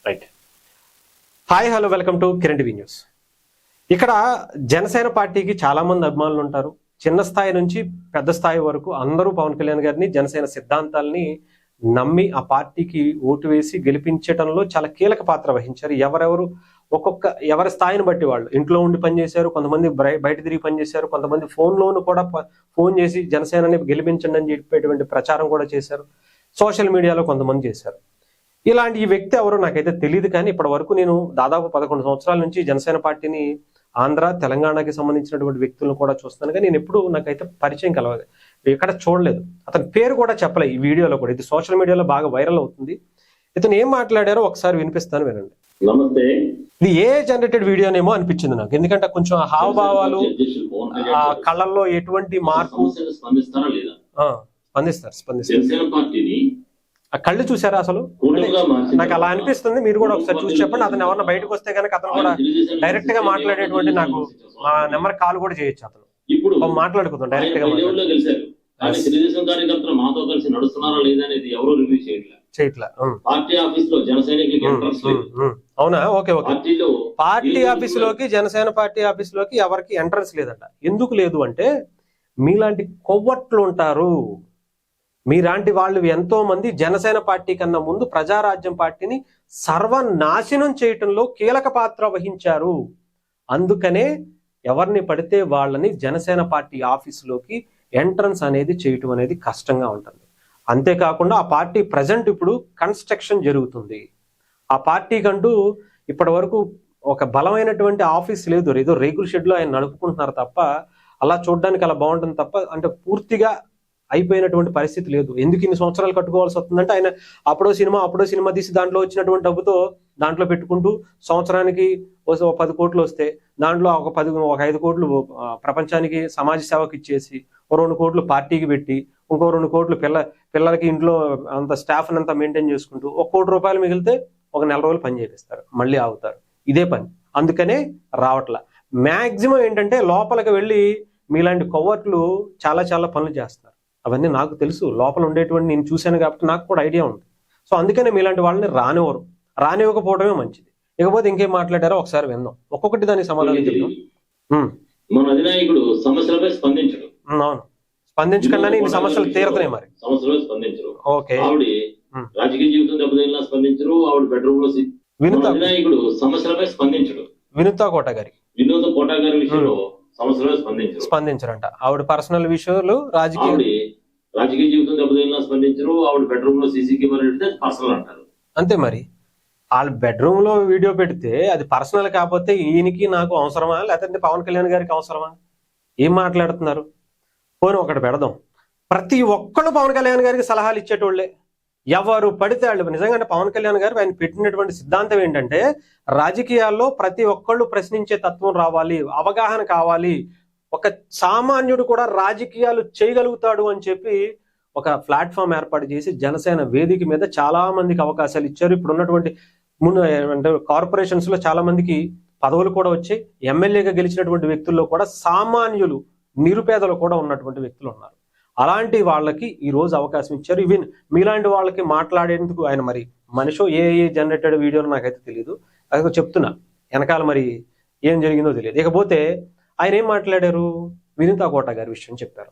Right. Hi hello welcome to Kiran TV news. ఇక్కడ జనసేన పార్టీకి చాలా మంది అభిమానులు ఉంటారు. చిన్న స్థాయి నుంచి పెద్ద స్థాయి వరకు అందరూ పవన్ కళ్యాణ్ గారిని, జనసేన సిద్ధాంతాలని నమ్మి ఆ పార్టీకి ఓటు వేసి గెలిపించడంలో చాలా కీలక పాత్ర వహించారు. ఎవరి స్థాయిని బట్టి వాళ్ళు ఇంట్లో ఉండి పనిచేశారు, కొంతమంది బయట తిరిగి పనిచేశారు, కొంతమంది ఫోన్లోను కూడా ఫోన్ చేసి జనసేనని గెలిపించండి అని చెప్పేటువంటి ప్రచారం కూడా చేశారు. సోషల్ మీడియాలో కొంతమంది చేశారు. ఇలాంటి ఈ వ్యక్తి ఎవరో నాకైతే తెలియదు, కానీ ఇప్పటి వరకు నేను దాదాపు 11 సంవత్సరాల నుంచి జనసేన పార్టీని ఆంధ్ర తెలంగాణకి సంబంధించినటువంటి వ్యక్తులను కూడా చూస్తాను, కానీ నేను ఎప్పుడు నాకైతే పరిచయం కలవదు, ఎక్కడ చూడలేదు. అతని పేరు కూడా చెప్పలే ఈ వీడియోలో కూడా. ఇది సోషల్ మీడియాలో బాగా వైరల్ అవుతుంది. ఇతను ఏం మాట్లాడారో ఒకసారి వినిపిస్తాను, వినండి. నమస్తే. ఇది ఏ జనరేటెడ్ వీడియోనేమో అనిపించింది నాకు, ఎందుకంటే కొంచెం హావభావాలు, ఆ కళ్ళల్లో ఎటువంటి మార్పు. స్పందిస్తారు. ఆ కళ్ళు చూసారా అసలు? నాకు అలా అనిపిస్తుంది. మీరు కూడా ఒకసారి చూసి చెప్పండి. అతను ఎవరన్నా బయటకు వస్తే కనుక అతను కూడా డైరెక్ట్ గా మాట్లాడేటువంటి, నాకు మా నెంబర్ కాల్ కూడా చేయొచ్చు. అతను మాట్లాడుకుందాం డైరెక్ట్ గా. అవునా? Okay okay. పార్టీ ఆఫీసులోకి, జనసేన పార్టీ ఆఫీసులోకి ఎవరికి ఎంట్రన్స్ లేదంట. ఎందుకు లేదు అంటే, మీలాంటి కొవ్వట్లు ఉంటారు, మీలాంటి వాళ్ళు ఎంతో మంది జనసేన పార్టీ కన్నా ముందు ప్రజారాజ్యం పార్టీని సర్వనాశనం చేయటంలో కీలక పాత్ర వహించారు. అందుకనే ఎవరిని పడితే వాళ్ళని జనసేన పార్టీ ఆఫీసులోకి ఎంట్రన్స్ అనేది చేయటం అనేది కష్టంగా ఉంటుంది. అంతేకాకుండా ఆ పార్టీ ప్రజెంట్ ఇప్పుడు కన్స్ట్రక్షన్ జరుగుతుంది. ఆ పార్టీ కంటూ ఇప్పటి వరకు ఒక బలమైనటువంటి ఆఫీస్ లేదు. ఏదో రేకుల షెడ్లో ఆయన నడుపుకుంటున్నారు తప్ప, అలా చూడడానికి అలా బాగుంటుంది తప్ప, అంటే పూర్తిగా అయిపోయినటువంటి పరిస్థితి లేదు. ఎందుకు ఇన్ని సంవత్సరాలు కట్టుకోవాల్సి వస్తుందంటే, ఆయన అప్పుడో సినిమా తీసి దాంట్లో వచ్చినటువంటి డబ్బుతో దాంట్లో పెట్టుకుంటూ సంవత్సరానికి 10 కోట్లు వస్తే దాంట్లో ఒక 5 కోట్లు ప్రపంచానికి సమాజ సేవకు ఇచ్చేసి, 2 కోట్లు పార్టీకి పెట్టి, ఇంకో 2 కోట్లు పిల్లలకి ఇంట్లో అంత స్టాఫ్ అంతా మెయింటైన్ చేసుకుంటూ 1 కోటి రూపాయలు మిగిలితే ఒక నెల రోజులు పని చేపిస్తారు, మళ్ళీ ఆగుతారు. ఇదే పని. అందుకనే రావట్లా. మ్యాక్సిమం ఏంటంటే లోపలికి వెళ్ళి మీలాంటి కొవ్వట్లు చాలా పనులు చేస్తారు. అవన్నీ నాకు తెలుసు, లోపల ఉండేటువంటి నేను చూశాను కాబట్టి నాకు కూడా ఐడియా ఉంది. సో అందుకనే మీలాంటి వాళ్ళని రానివ్వకపోవడమే మంచిది. ఇకపోతే ఇంకేం మాట్లాడారో ఒకసారి విందాం, ఒక్కొక్కటి దానికి సమాధానం చెప్తాం. మన అధినాయకుడు సమస్యలపై స్పందించడు. అవును, స్పందించకుండానే ఈ సమస్యలు తీరుతున్నాయి. మరి సమస్యలపై స్పందించరు. ఓకే. ఆవిడ రాజకీయ జీవితం దెబ్బతిన్నా స్పందించరు. ఆవిడ బెడ్రూమ్ లో అధినాయకుడు సమస్యలపై స్పందించడు. వినూత కోట గారి విషయంలో సమస్యలపై స్పందించరంట. ఆవిడ పర్సనల్ విషయాలు, రాజకీయ జీవితం దెబ్బతిన్నా స్పందించరు. ఆవిడ బెడ్రూమ్ లో సీసీ కెమెరా పెడితే పర్సనల్ అంటారు. అంతే. మరి వాళ్ళ బెడ్రూమ్ లో వీడియో పెడితే అది పర్సనల్ కాకపోతే ఈయనకి నాకు అవసరమా, లేకపోతే పవన్ కళ్యాణ్ గారికి అవసరమా? ఏం మాట్లాడుతున్నారు? పోనీ ఒకటి పెడదాం. ప్రతి ఒక్కళ్ళు పవన్ కళ్యాణ్ గారికి సలహాలు ఇచ్చేటోళ్లే, ఎవరు పడితే వాళ్ళు. నిజంగానే పవన్ కళ్యాణ్ గారు ఆయన పెట్టినటువంటి సిద్ధాంతం ఏంటంటే, రాజకీయాల్లో ప్రతి ఒక్కళ్ళు ప్రశ్నించే తత్వం రావాలి, అవగాహన కావాలి, ఒక సామాన్యుడు కూడా రాజకీయాలు చేయగలుగుతాడు అని చెప్పి ఒక ప్లాట్ఫామ్ ఏర్పాటు చేసి జనసేన వేదిక మీద చాలా మందికి అవకాశాలు ఇచ్చారు. ఇప్పుడు ఉన్నటువంటి అంటే కార్పొరేషన్స్ లో చాలా మందికి పదవులు కూడా వచ్చి, ఎమ్మెల్యేగా గెలిచినటువంటి వ్యక్తుల్లో కూడా సామాన్యులు, నిరుపేదలు కూడా ఉన్నటువంటి వ్యక్తులు ఉన్నారు. అలాంటి వాళ్ళకి ఈ రోజు అవకాశం ఇచ్చారు. ఈవెన్ మీలాంటి వాళ్ళకి మాట్లాడేందుకు ఆయన, మరి మనిషో ఏ జనరేటెడ్ వీడియోలో నాకైతే తెలియదు, అదే చెప్తున్నా, వెనకాల మరి ఏం జరిగిందో తెలియదు. ఇకపోతే ఆయన ఏం మాట్లాడారు? వినూత కోట గారి విషయం చెప్పారు.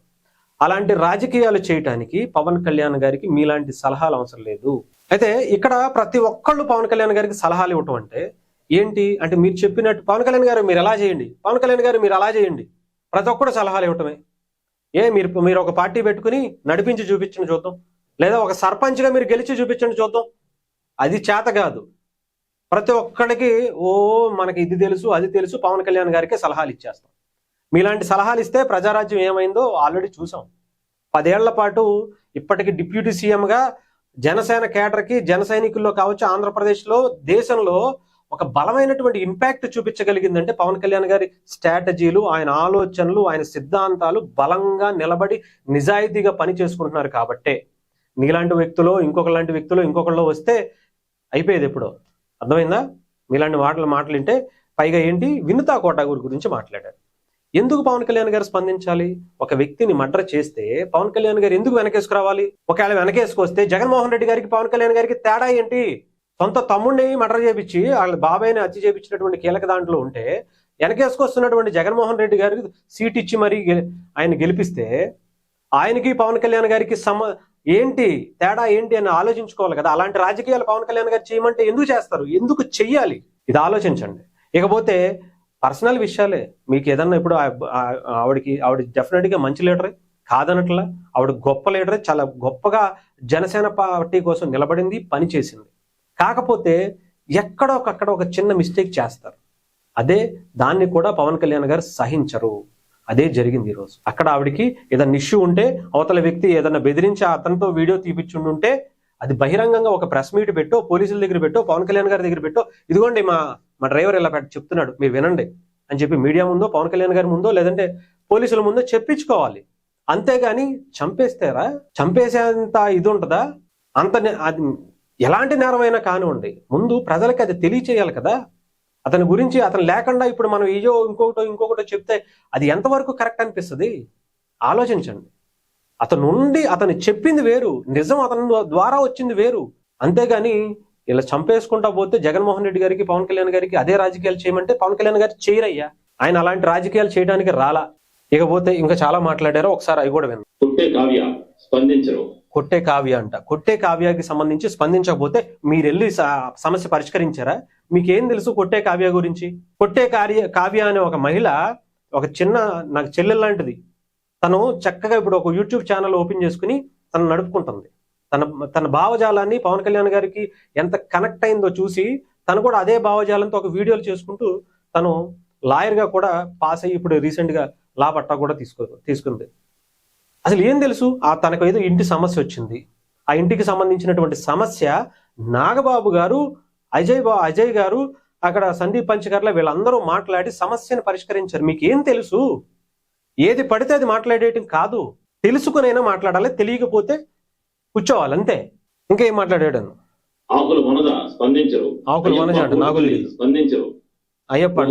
అలాంటి రాజకీయాలు చేయటానికి పవన్ కళ్యాణ్ గారికి మీలాంటి సలహాలు అవసరం లేదు. అయితే ఇక్కడ ప్రతి ఒక్కళ్ళు పవన్ కళ్యాణ్ గారికి సలహాలు ఇవ్వటం అంటే ఏంటి అంటే, మీరు చెప్పినట్టు పవన్ కళ్యాణ్ గారు మీరు ఎలా చేయండి, పవన్ కళ్యాణ్ గారు మీరు అలా చేయండి, ప్రతి ఒక్కరు సలహాలు ఇవ్వటమే. మీరు ఒక పార్టీ పెట్టుకుని నడిపించి చూపించండి చూద్దాం, లేదా ఒక సర్పంచ్గా మీరు గెలిచి చూపించండి చూద్దాం. అది చేత కాదు. ప్రతి ఒక్కడికి మనకి ఇది తెలుసు అది తెలుసు, పవన్ కళ్యాణ్ గారికే సలహాలు ఇచ్చేస్తాం. మీలాంటి సలహాలు ఇస్తే ప్రజారాజ్యం ఏమైందో ఆల్రెడీ చూసాం. 10 ఏళ్ల పాటు ఇప్పటికి డిప్యూటీ సీఎంగా జనసేన కేడర్కి, జన సైనికుల్లో కావచ్చు, ఆంధ్రప్రదేశ్లో, దేశంలో ఒక బలమైనటువంటి ఇంపాక్ట్ చూపించగలిగిందంటే పవన్ కళ్యాణ్ గారి స్ట్రాటజీలు, ఆయన ఆలోచనలు, ఆయన సిద్ధాంతాలు బలంగా నిలబడి నిజాయితీగా పని చేసుకుంటున్నారు కాబట్టే. నీలాంటి వ్యక్తులు ఇంకొకలాంటి వ్యక్తులు ఇంకొకళ్ళు వస్తే అయిపోయేది ఎప్పుడో. అర్థమైందా? మీలాంటి మాటలు వింటే. పైగా ఏంటి, వినూత కోట గురించి మాట్లాడారు. ఎందుకు పవన్ కళ్యాణ్ గారు స్పందించాలి? ఒక వ్యక్తిని మర్డర్ చేస్తే పవన్ కళ్యాణ్ గారు ఎందుకు వెనకేసుకురావాలి? ఒకవేళ వెనకేసుకొస్తే జగన్మోహన్ రెడ్డి గారికి పవన్ కళ్యాణ్ గారికి తేడా ఏంటి? సొంత తమ్ముడిని మర్డర్ చేపించి వాళ్ళ బాబాయిని హత్య చేపించినటువంటి కీలక దాంట్లో ఉంటే వెనకేసుకొస్తున్నటువంటి జగన్మోహన్ రెడ్డి గారికి సీట్ ఇచ్చి మరీ ఆయన గెలిపిస్తే ఆయనకి పవన్ కళ్యాణ్ గారికి ఏంటి తేడా ఏంటి అని ఆలోచించుకోవాలి కదా. అలాంటి రాజకీయాలు పవన్ కళ్యాణ్ గారు చేయమంటే ఎందుకు చేస్తారు, ఎందుకు చెయ్యాలి, ఇది ఆలోచించండి. ఇకపోతే పర్సనల్ విషయాలే, మీకు ఏదన్నా ఇప్పుడు ఆవిడ డెఫినెట్ గా మంచి లీడరే కాదనట్లా, ఆవిడ గొప్ప లీడరే, చాలా గొప్పగా జనసేన పార్టీ కోసం నిలబడింది, పని చేసింది. కాకపోతే ఎక్కడో ఒక చిన్న మిస్టేక్ చేస్తారు, దాన్ని కూడా పవన్ కళ్యాణ్ గారు సహించరు. అదే జరిగింది ఈరోజు. అక్కడ ఆవిడికి ఏదైనా ఇష్యూ ఉంటే అవతల వ్యక్తి ఏదైనా బెదిరించి అతనితో వీడియో తీపిచ్చుంటే అది బహిరంగంగా ఒక ప్రెస్ మీట్ పెట్టో, పోలీసుల దగ్గర పెట్టో, పవన్ కళ్యాణ్ గారి దగ్గర పెట్టో, ఇదిగోండి మా డ్రైవర్ ఇలా చెప్తున్నాడు మీరు వినండి అని చెప్పి మీడియా ముందో, పవన్ కళ్యాణ్ గారి ముందో, లేదంటే పోలీసుల ముందో చెప్పించుకోవాలి. అంతేగాని చంపేస్తారా, చంపేసేంత ఇది ఉంటుందా? అది ఎలాంటి నేరమైనా కానివ్వండి, ముందు ప్రజలకి అది తెలియచేయాలి కదా. అతని గురించి అతను లేకుండా ఇప్పుడు మనం ఇంకొకటో చెప్తే అది ఎంతవరకు కరెక్ట్ అనిపిస్తుంది? ఆలోచించండి. అతను చెప్పింది వేరు, నిజం అతని ద్వారా వచ్చింది వేరు. అంతేగాని ఇలా చంపేసుకుంటా పోతే జగన్మోహన్ రెడ్డి గారికి, పవన్ కళ్యాణ్ గారికి అదే రాజకీయాలు చేయమంటే పవన్ కళ్యాణ్ గారు చేయరయ్యా. ఆయన అలాంటి రాజకీయాలు చేయడానికి రాలా. ఇకపోతే ఇంకా చాలా మాట్లాడారో ఒకసారి అవి కూడా విన్నాం. కొట్టే కావ్య అంట. కొట్టే కావ్యకి సంబంధించి స్పందించకపోతే మీరు వెళ్ళి సమస్య పరిష్కరించారా? మీకేం తెలుసు కొట్టే కావ్య గురించి? కొట్టే కావ్య అనే ఒక మహిళ, ఒక చిన్న నాకు చెల్లెలు లాంటిది. తను చక్కగా ఇప్పుడు ఒక యూట్యూబ్ ఛానల్ ఓపెన్ చేసుకుని తను నడుపుకుంటుంది. తన భావజాలాన్ని పవన్ కళ్యాణ్ గారికి ఎంత కనెక్ట్ అయిందో చూసి తను కూడా అదే భావజాలంతో ఒక వీడియోలు చేసుకుంటూ తను లాయర్ గా కూడా పాస్ అయ్యి ఇప్పుడు రీసెంట్ గా లా పట్టా కూడా తీసుకుంది. అసలు ఏం తెలుసు? తనకు ఏదో ఇంటి సమస్య వచ్చింది. ఆ ఇంటికి సంబంధించినటువంటి సమస్య నాగబాబు గారు, అజయ్ గారు, అక్కడ సందీప్ పంచకర్ల వీళ్ళందరూ మాట్లాడి సమస్యను పరిష్కరించారు. మీకు ఏం తెలుసు? ఏది పడితే అది మాట్లాడేయటం కాదు, తెలుసుకునైనా మాట్లాడాలి. తెలియకపోతే కూర్చోవాలి అంతే. ఇంకేం మాట్లాడాడు? ఆకుల వనజ అంటే నాకు స్పందించరు. అయ్యప్ప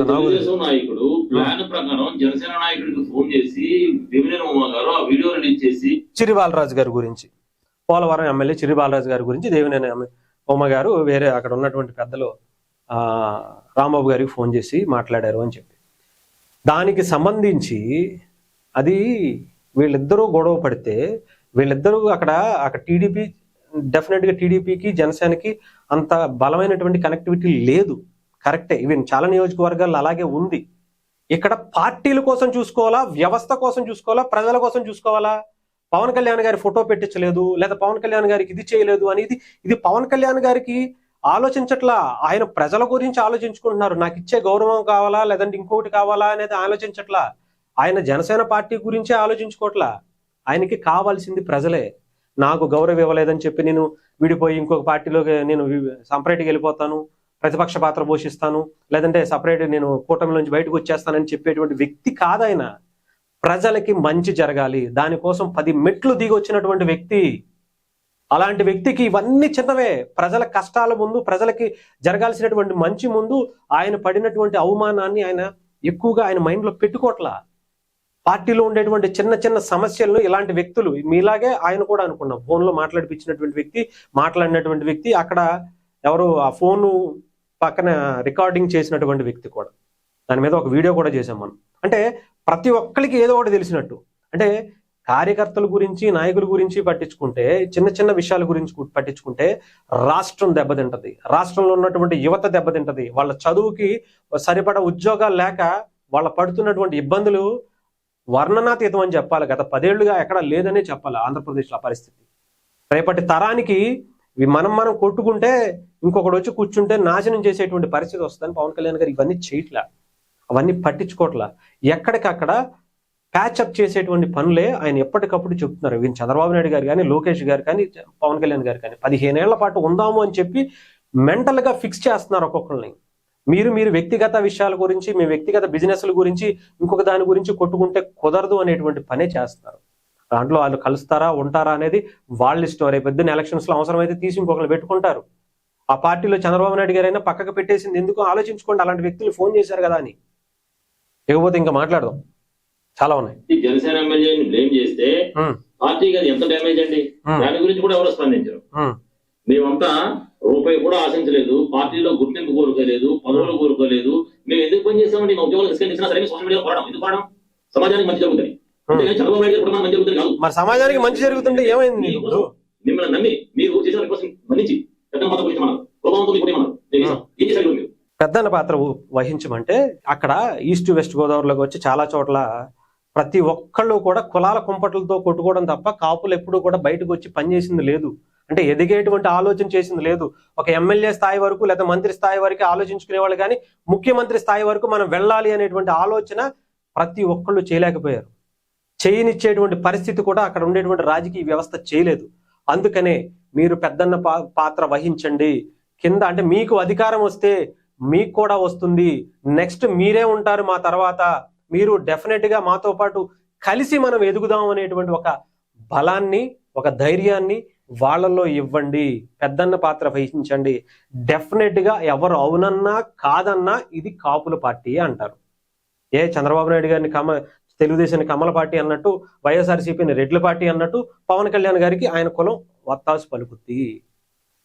నాయకుడు ప్లాన్ ప్రకారం జనసేన నాయకుడికి ఫోన్ చేసి దేవినేని ఉమ గారు ఆ వీడియో రిలీజ్ చేసి చిరి బాలరాజు గారి గురించి, పోలవరం ఎమ్మెల్యే చిరి బాలరాజు గారి గురించి దేవినేని ఉమ గారు వేరే అక్కడ ఉన్నటువంటి పెద్దలు రాంబాబు గారికి ఫోన్ చేసి మాట్లాడారు అని చెప్పి, దానికి సంబంధించి అది వీళ్ళిద్దరూ గొడవ పడితే వీళ్ళిద్దరూ అక్కడ టీడీపీ డెఫినెట్ గా టీడీపీకి జనసేనకి అంత బలమైనటువంటి కనెక్టివిటీ లేదు. కరెక్టే, ఈవెన్ చాలా నియోజకవర్గాల్లో అలాగే ఉంది. ఇక్కడ పార్టీల కోసం చూసుకోవాలా, వ్యవస్థ కోసం చూసుకోవాలా, ప్రజల కోసం చూసుకోవాలా? పవన్ కళ్యాణ్ గారి ఫోటో పెట్టించలేదు, లేదా పవన్ కళ్యాణ్ గారికి ఇది చేయలేదు అనేది ఇది పవన్ కళ్యాణ్ గారికి ఆలోచించట్లా. ఆయన ప్రజల గురించి ఆలోచించుకుంటున్నారు. నాకు ఇచ్చే గౌరవం కావాలా, లేదంటే ఇంకొకటి కావాలా అనేది ఆలోచించట్లా. ఆయన జనసేన పార్టీ గురించే ఆలోచించుకోవట్లా. ఆయనకి కావాల్సింది ప్రజలే. నాకు గౌరవం ఇవ్వలేదని చెప్పి నేను విడిపోయి ఇంకొక పార్టీలోకి నేను సపరేట్గా వెళ్ళిపోతాను, ప్రతిపక్ష పాత్ర పోషిస్తాను, లేదంటే సపరేట్ నేను కూటమి నుంచి బయటకు వచ్చేస్తానని చెప్పేటువంటి వ్యక్తి కాదాయన. ప్రజలకి మంచి జరగాలి, దానికోసం 10 మెట్లు దిగి వచ్చినటువంటి వ్యక్తి. అలాంటి వ్యక్తికి ఇవన్నీ చిన్నవే. ప్రజల కష్టాల ముందు, ప్రజలకి జరగాల్సినటువంటి మంచి ముందు ఆయన పడినటువంటి అవమానాన్ని ఆయన ఎక్కువగా ఆయన మైండ్లో పెట్టుకోవట్లా. పార్టీలో ఉండేటువంటి చిన్న చిన్న సమస్యలను ఇలాంటి వ్యక్తులు, మీలాగే ఆయన కూడా అనుకున్నాం, ఫోన్లో మాట్లాడిపించినటువంటి వ్యక్తి, మాట్లాడినటువంటి వ్యక్తి, అక్కడ ఎవరు ఆ ఫోను పక్కన రికార్డింగ్ చేసినటువంటి వ్యక్తి కూడా, దాని మీద ఒక వీడియో కూడా చేసాం మనం. అంటే ప్రతి ఒక్కరికి ఏదో ఒకటి తెలిసినట్టు. అంటే కార్యకర్తల గురించి, నాయకుల గురించి పట్టించుకుంటే, చిన్న చిన్న విషయాల గురించి పట్టించుకుంటే రాష్ట్రం దెబ్బతింటది, రాష్ట్రంలో ఉన్నటువంటి యువత దెబ్బతింటది. వాళ్ళ చదువుకి సరిపడా ఉద్యోగాలు లేక వాళ్ళ పడుతున్నటువంటి ఇబ్బందులు వర్ణనాతీతం అని చెప్పాలి. గత 10 ఏళ్లుగా ఎక్కడా లేదనే చెప్పాలి ఆంధ్రప్రదేశ్లో ఆ పరిస్థితి. రేపటి తరానికి మనం కొట్టుకుంటే ఇంకొకటి వచ్చి కూర్చుంటే నాశనం చేసేటువంటి పరిస్థితి వస్తుందని పవన్ కళ్యాణ్ గారు ఇవన్నీ చేయట్లా, అవన్నీ పట్టించుకోవట్లా. ఎక్కడికక్కడ ప్యాచప్ చేసేటువంటి పనులే ఆయన ఎప్పటికప్పుడు చెప్తున్నారు. ఈయన చంద్రబాబు నాయుడు గారు కానీ, లోకేష్ గారు కానీ, పవన్ కళ్యాణ్ గారు కానీ 15 ఏళ్ల పాటు ఉందాము అని చెప్పి మెంటల్ గా ఫిక్స్ చేస్తున్నారు ఒక్కొక్కరిని. మీరు వ్యక్తిగత విషయాల గురించి, మీ వ్యక్తిగత బిజినెస్ల గురించి, ఇంకొక దాని గురించి కొట్టుకుంటే కుదరదు అనేటువంటి పనే చేస్తున్నారు. దాంట్లో వాళ్ళు కలుస్తారా, ఉంటారా అనేది వాళ్ళ ఇష్టం. రేపు పొద్దున్న ఎలక్షన్స్ లో అవసరమైతే తీసి ఇంకొకరు పెట్టుకుంటారు. ఆ పార్టీలో చంద్రబాబు నాయుడు గారైనా పక్కకు పెట్టేసింది ఎందుకు ఆలోచించుకోండి. అలాంటి వ్యక్తులు ఫోన్ చేశారు కదా అని. లేకపోతే ఇంకా మాట్లాడదాం, చాలా ఉన్నాయి. జనసేన ఎమ్మెల్యేని బ్లేమ్ చేస్తే పార్టీకి అది ఎంత డ్యామేజ్ అండి, దాని గురించి కూడా ఎవరు స్పందించారు. మేమంతా రూపాయి కూడా ఆశించలేదు, పార్టీలో గుర్తింపు కోరుకోలేదు, పదవులు కోరుకోలేదు. మేము ఎందుకు పని చేస్తామండి? మా ఉద్యోగాలు ఇచ్చినా సరే సోషల్ మీడియా పోరాటం ఎందుకు పోరాటం? సమాజానికి మంచి జరుగుతుంది. చంద్రబాబు నాయుడు కూడా మంచి జరుగుతుంది కాదు. మరి సమాజానికి మంచి జరుగుతుంటే ఏమైంది? మిమ్మల్ని నమ్మి మీరు చేసిన రిక్వెస్ట్ మన్నించి పెద్ద మాత్రం గురించమన్నారు, ప్రభావంతో ఏమన్నారు, ఏం చేశారు మీరు? పెద్దన్న పాత్ర వహించమంటే అక్కడ ఈస్ట్ వెస్ట్ గోదావరిలోకి వచ్చి చాలా చోట్ల ప్రతి ఒక్కళ్ళు కూడా కులాల కుంపట్లతో కొట్టుకోవడం తప్ప కాపులు ఎప్పుడూ కూడా బయటకు వచ్చి పనిచేసింది లేదు. అంటే ఎదిగేటువంటి ఆలోచన చేసింది లేదు. ఒక ఎమ్మెల్యే స్థాయి వరకు లేదా మంత్రి స్థాయి వరకు ఆలోచించుకునేవాళ్ళు, కానీ ముఖ్యమంత్రి స్థాయి వరకు మనం వెళ్ళాలి అనేటువంటి ఆలోచన ప్రతి ఒక్కళ్ళు చేయలేకపోయారు. చేయనిచ్చేటువంటి పరిస్థితి కూడా అక్కడ ఉండేటువంటి రాజకీయ వ్యవస్థ చేయలేదు. అందుకనే మీరు పెద్దన్న పాత్ర వహించండి. కింద అంటే మీకు అధికారం వస్తే మీకు కూడా వస్తుంది, నెక్స్ట్ మీరే ఉంటారు మా తర్వాత, మీరు డెఫినెట్ గా మాతో పాటు కలిసి మనం ఎదుగుదాం అనేటువంటి ఒక బలాన్ని, ఒక ధైర్యాన్ని వాళ్ళల్లో ఇవ్వండి. పెద్దన్న పాత్ర వహించండి. డెఫినెట్ గా ఎవరు అవునన్నా కాదన్నా ఇది కాపుల పార్టీ అంటారు. చంద్రబాబు నాయుడు గారిని తెలుగుదేశాన్ని కమల పార్టీ అన్నట్టు, వైఎస్ఆర్సీపీని రెడ్ల పార్టీ అన్నట్టు పవన్ కళ్యాణ్ గారికి ఆయన కులం వత్తాసు పలుకుద్ది.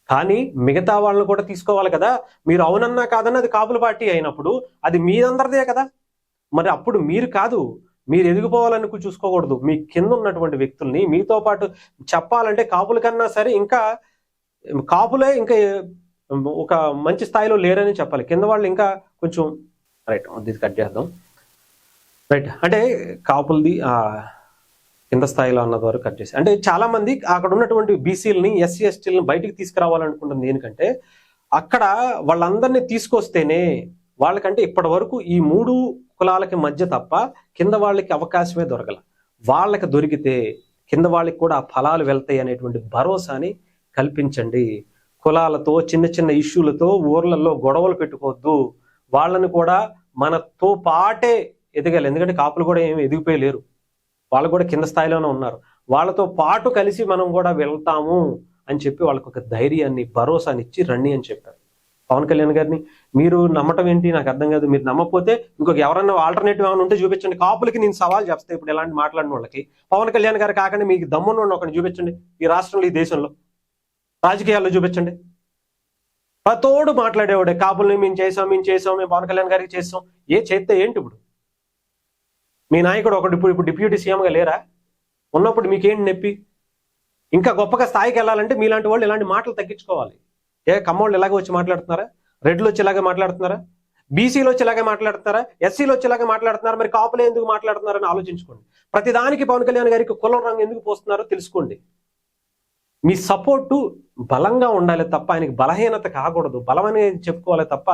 కానీ మిగతా వాళ్ళని కూడా తీసుకోవాలి కదా. మీరు అవునన్నా కాదన్నా అది కాపుల పార్టీ అయినప్పుడు అది మీరందరిదే కదా. మరి అప్పుడు మీరు కాదు, మీరు ఎదిగిపోవాలని చూసుకోకూడదు. మీ కింద ఉన్నటువంటి వ్యక్తుల్ని మీతో పాటు చెప్పాలంటే కాపుల కన్నా సరే ఇంకా కాపులే ఇంకా ఒక మంచి స్థాయిలో లేరని చెప్పాలి. కింద వాళ్ళు ఇంకా కొంచెం రైట్ ఇది కట్ చేద్దాం. రైట్ అంటే కాపులది కింద స్థాయిలో అన్నది వరకు కట్ చేసి, అంటే చాలా మంది అక్కడ ఉన్నటువంటి బీసీలని ఎస్సీ ఎస్టీలను బయటికి తీసుకురావాలనుకుంటుంది. దేనికంటే అక్కడ వాళ్ళందరినీ తీసుకొస్తేనే వాళ్ళకంటే ఇప్పటి వరకు ఈ 3 కులాలకి మధ్య తప్ప కింద వాళ్ళకి అవకాశమే దొరకల. వాళ్ళకి దొరికితే కింద వాళ్ళకి కూడా ఆ ఫలాలు వెళ్తాయి అనేటువంటి భరోసాని కల్పించండి. కులాలతో చిన్న చిన్న ఇష్యూలతో ఊర్లలో గొడవలు పెట్టుకోవద్దు. వాళ్ళని కూడా మనతో పాటే ఎదగాలి. ఎందుకంటే కాపులు కూడా ఏమి ఎదిగిపోయలేరు, వాళ్ళు కూడా కింద స్థాయిలోనే ఉన్నారు. వాళ్ళతో పాటు కలిసి మనం కూడా వెళ్తాము అని చెప్పి వాళ్ళకు ఒక ధైర్యాన్ని, భరోసాని ఇచ్చి రండి అని చెప్పారు. పవన్ కళ్యాణ్ గారిని మీరు నమ్మటం ఏంటి నాకు అర్థం కాదు. మీరు నమ్మకపోతే ఇంకొక ఎవరన్నా ఆల్టర్నేటివ్ ఏమైనా ఉంటే చూపించండి. కాపులకి నేను సవాల్ చేస్తాను ఇప్పుడు ఎలాంటి మాట్లాడిన వాళ్ళకి. పవన్ కళ్యాణ్ గారు కాకుండా మీకు దమ్మున్న ఒకరిని చూపించండి ఈ రాష్ట్రంలో, ఈ దేశంలో, రాజకీయాల్లో చూపించండి. ప్రతోడు మాట్లాడేవాడే కాపుల్ని మేము చేసాం, మేము పవన్ కళ్యాణ్ గారికి చేస్తాం. చేస్తే ఏంటి ఇప్పుడు? మీ నాయకుడు ఒకటి ఇప్పుడు డిప్యూటీ సీఎంగా లేరా? ఉన్నప్పుడు మీకేంటి నొప్పి? ఇంకా గొప్పగా స్థాయికి వెళ్ళాలంటే మీలాంటి వాళ్ళు ఇలాంటి మాటలు తగ్గించుకోవాలి. కమ్మోళ్ళు ఇలాగే వచ్చి మాట్లాడుతున్నారా? రెడ్లు వచ్చి ఇలాగే మాట్లాడుతున్నారా? బీసీలో వచ్చి ఇలాగే మాట్లాడుతున్నారా? ఎస్సీలో వచ్చి ఇలాగే మాట్లాడుతున్నారా? మరి కాపులే ఎందుకు మాట్లాడుతున్నారని ఆలోచించుకోండి. ప్రతిదానికి పవన్ కళ్యాణ్ గారికి కులం రంగు ఎందుకు పోస్తున్నారో తెలుసుకోండి. మీ సపోర్టు బలంగా ఉండాలి తప్ప ఆయనకి బలహీనత కాకూడదు. బలమని చెప్పుకోవాలి తప్ప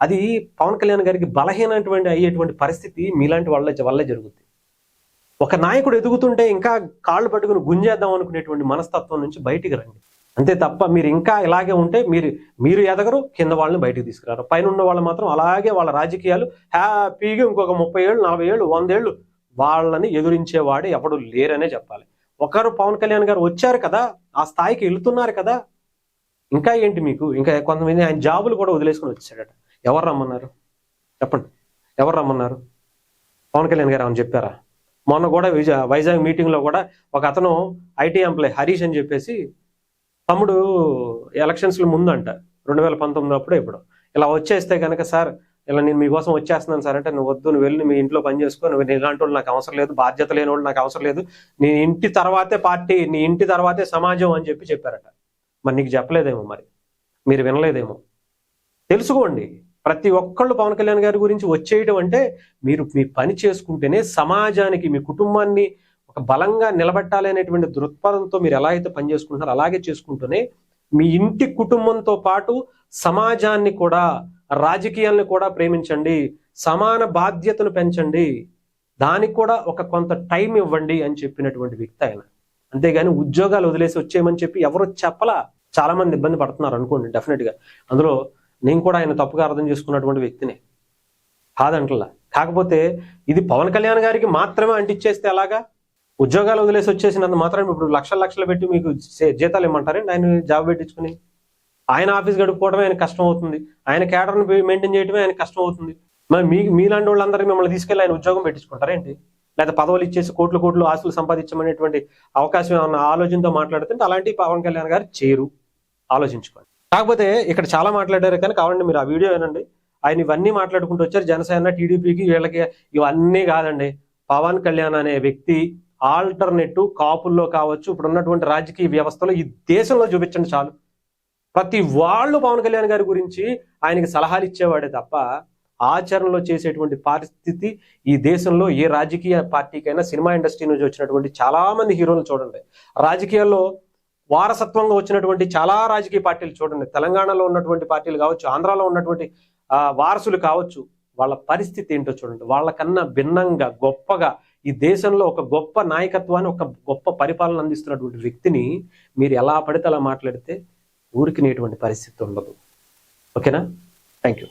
అది పవన్ కళ్యాణ్ గారికి బలహీనటువంటి అయ్యేటువంటి పరిస్థితి మీలాంటి వల్ల జరుగుతుంది. ఒక నాయకుడు ఎదుగుతుంటే ఇంకా కాళ్ళు పట్టుకుని గుంజేద్దాం అనుకునేటువంటి మనస్తత్వం నుంచి బయటికి రండి. అంతే తప్ప మీరు ఇంకా ఇలాగే ఉంటే మీరు ఎదగరు, కింద వాళ్ళని బయటికి తీసుకురారు. పైన ఉన్న వాళ్ళు మాత్రం అలాగే వాళ్ళ రాజకీయాలు హ్యాపీగా ఇంకొక 30 ఏళ్ళు 40 ఏళ్ళు 100 ఏళ్ళు వాళ్ళని ఎదురించేవాడు ఎవడు లేరనే చెప్పాలి. ఒకరు పవన్ కళ్యాణ్ గారు వచ్చారు కదా, ఆ స్థాయికి వెళుతున్నారు కదా, ఇంకా ఏంటి మీకు? ఇంకా కొంతమంది ఆయన జాబులు కూడా వదిలేసుకుని వచ్చాడట. ఎవరు రమ్మన్నారు చెప్పండి? ఎవరు రమ్మన్నారు? పవన్ కళ్యాణ్ గారు అని చెప్పారా? మొన్న కూడా వైజాగ్ మీటింగ్ లో కూడా ఒక అతను ఐటీ ఎంప్లాయ్ హరీష్ అని చెప్పేసి, తమ్ముడు ఎలక్షన్స్ ముందు అంట 2019 అప్పుడు ఇప్పుడు ఇలా వచ్చేస్తే కనుక సార్ ఇలా నేను మీకోసం వచ్చేస్తున్నాను సార్ అంటే, నువ్వు వద్దు, నువ్వు వెళ్ళి మీ ఇంట్లో పని చేసుకో, నువ్వు ఇలాంటి వాళ్ళు నాకు అవసరం లేదు, బాధ్యత లేని వాళ్ళు నాకు అవసరం లేదు, నీ ఇంటి తర్వాతే పార్టీ, నీ ఇంటి తర్వాతే సమాజం అని చెప్పారట. మరి నీకు చెప్పలేదేమో, మరి మీరు వినలేదేమో. తెలుసుకోండి. ప్రతి ఒక్కళ్ళు పవన్ కళ్యాణ్ గారి గురించి వచ్చేయడం అంటే మీరు మీ పని చేసుకుంటేనే సమాజానికి, మీ కుటుంబాన్ని ఒక బలంగా నిలబెట్టాలి అనేటువంటి దృక్పథంతో మీరు ఎలా అయితే పని చేసుకుంటున్నారో అలాగే చేసుకుంటూనే మీ ఇంటి కుటుంబంతో పాటు సమాజాన్ని కూడా, రాజకీయాలను కూడా ప్రేమించండి, సమాన బాధ్యతను పెంచండి, దానికి కూడా ఒక కొంత టైం ఇవ్వండి అని చెప్పినటువంటి వ్యక్తి ఆయన. అంతేగాని ఉద్యోగాలు వదిలేసి వచ్చేయమని చెప్పి ఎవరు చెప్పలా. చాలా మంది ఇబ్బంది పడుతున్నారు అనుకోండి, డెఫినెట్ గా. అందులో నేను కూడా ఆయన తప్పుగా అర్థం చేసుకున్నటువంటి వ్యక్తినే కాదంటలా. కాకపోతే ఇది పవన్ కళ్యాణ్ గారికి మాత్రమే అంటిచ్చేస్తే అలాగా? ఉద్యోగాలు వదిలేసి వచ్చేసినంత మాత్రం ఇప్పుడు లక్షలు పెట్టి మీకు జీతాలు ఇమ్మంటారండి? ఆయన జాబ్ పెట్టించుకుని ఆయన ఆఫీస్ గడుపుకోవడమే ఆయన కష్టం అవుతుంది, ఆయన క్యాడర్ని మెయింటైన్ చేయడమే ఆయన కష్టం అవుతుంది. మరి మీలాంటి వాళ్ళందరూ మిమ్మల్ని తీసుకెళ్ళి ఆయన ఉద్యోగం పెట్టించుకుంటారేంటి? లేదా పదవులు ఇచ్చేసి కోట్లు ఆస్తులు సంపాదించమనేటువంటి అవకాశం ఏమన్నా ఆలోచనతో మాట్లాడుతుంటే అలాంటి పవన్ కళ్యాణ్ గారు చేయరు. ఆలోచించుకోండి. కాకపోతే ఇక్కడ చాలా మాట్లాడారు, కానీ కావాలండి మీరు ఆ వీడియో వినండి. ఆయన ఇవన్నీ మాట్లాడుకుంటూ వచ్చారు, జనసేన టీడీపీకి వీళ్ళకి. ఇవన్నీ కాదండి, పవన్ కళ్యాణ్ అనే వ్యక్తి ఆల్టర్నేటివ్ కాపుల్లో కావచ్చు, ఇప్పుడు ఉన్నటువంటి రాజకీయ వ్యవస్థలో ఈ దేశంలో చూపించండి చాలు. ప్రతి వాళ్ళు పవన్ కళ్యాణ్ గారి గురించి ఆయనకి సలహాలు ఇచ్చేవాడే తప్ప ఆచరణలో చేసేటువంటి పరిస్థితి ఈ దేశంలో ఏ రాజకీయ పార్టీకైనా, సినిమా ఇండస్ట్రీ నుంచి వచ్చినటువంటి చాలా మంది హీరోలు చూడండి, రాజకీయాల్లో వారసత్వంగా వచ్చినటువంటి చాలా రాజకీయ పార్టీలు చూడండి, తెలంగాణలో ఉన్నటువంటి పార్టీలు కావచ్చు, ఆంధ్రాలో ఉన్నటువంటి వారసులు కావచ్చు, వాళ్ళ పరిస్థితి ఏంటో చూడండి. వాళ్ళకన్నా భిన్నంగా గొప్పగా ఈ దేశంలో ఒక గొప్ప నాయకత్వాన్ని, ఒక గొప్ప పరిపాలన అందిస్తున్నటువంటి వ్యక్తిని మీరు ఎలా పడితే అలా మాట్లాడితే ఊరికి నేటువంటి పరిస్థితి ఉండదు. ఓకేనా? Thank you.